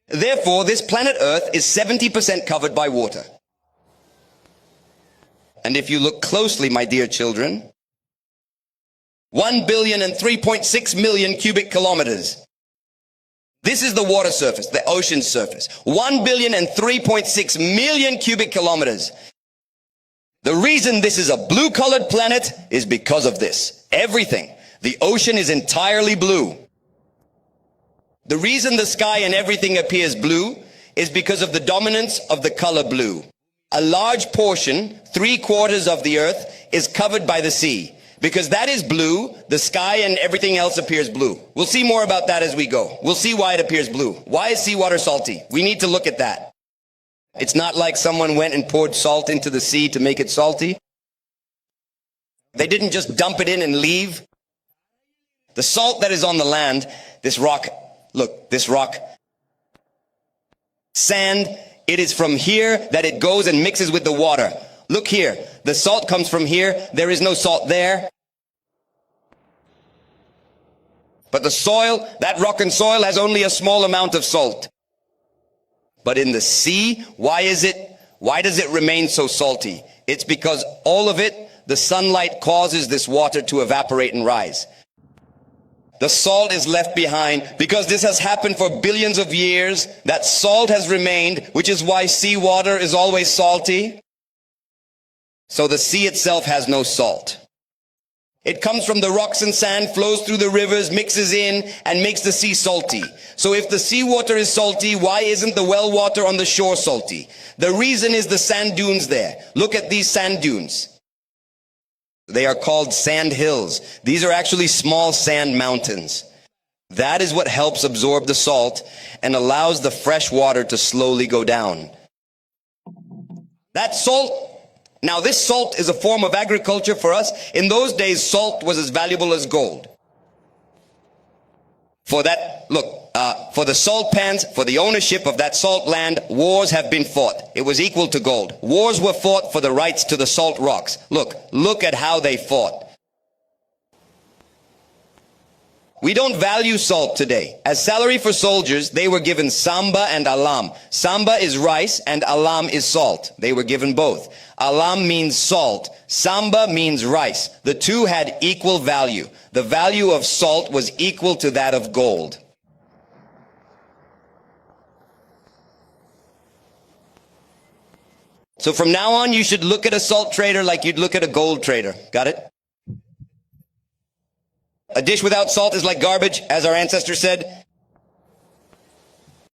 Therefore, this planet Earth is 70% covered by water. And if you look closely, my dear children, 1 billion and 3.6 million cubic kilometers. This is the water surface, the ocean surface. 1 billion and 3.6 million cubic kilometers. The reason this is a blue-colored planet is because of this. Everything. The ocean is entirely blue. The reason the sky and everything appears blue is because of the dominance of the color blue. A large portion, 3/4 of the earth, is covered by the sea. Because that is blue, the sky and everything else appears blue. We'll see more about that as we go. We'll see why it appears blue. Why is seawater salty? We need to look at that. It's not like someone went and poured salt into the sea to make it salty. They didn't just dump it in and leave. The salt that is on the land, this rock, look, this rock, sand, it is from here that it goes and mixes with the water. Look here, the salt comes from here, there is no salt there. But the soil, that rock and soil has only a small amount of salt. But in the sea, why does it remain so salty? It's because all of it, the sunlight causes this water to evaporate and rise. The salt is left behind because this has happened for billions of years. That salt has remained, which is why seawater is always salty. So the sea itself has no salt. It comes from the rocks and sand, flows through the rivers, mixes in, and makes the sea salty. So if the seawater is salty, why isn't the well water on the shore salty? The reason is the sand dunes there. Look at these sand dunes. They are called sand hills. These are actually small sand mountains. That is what helps absorb the salt and allows the fresh water to slowly go down. That salt, now this salt is a form of agriculture for us. In those days, salt was as valuable as gold. For that, look, for the salt pans, for the ownership of that salt land, wars have been fought. It was equal to gold. Wars were fought for the rights to the salt rocks. Look at how they fought. We don't value salt today. As salary for soldiers, they were given samba and alam. Samba is rice and alam is salt. They were given both. Alam means salt. Samba means rice. The two had equal value. The value of salt was equal to that of gold. So from now on, you should look at a salt trader like you'd look at a gold trader. Got it? A dish without salt is like garbage, as our ancestors said.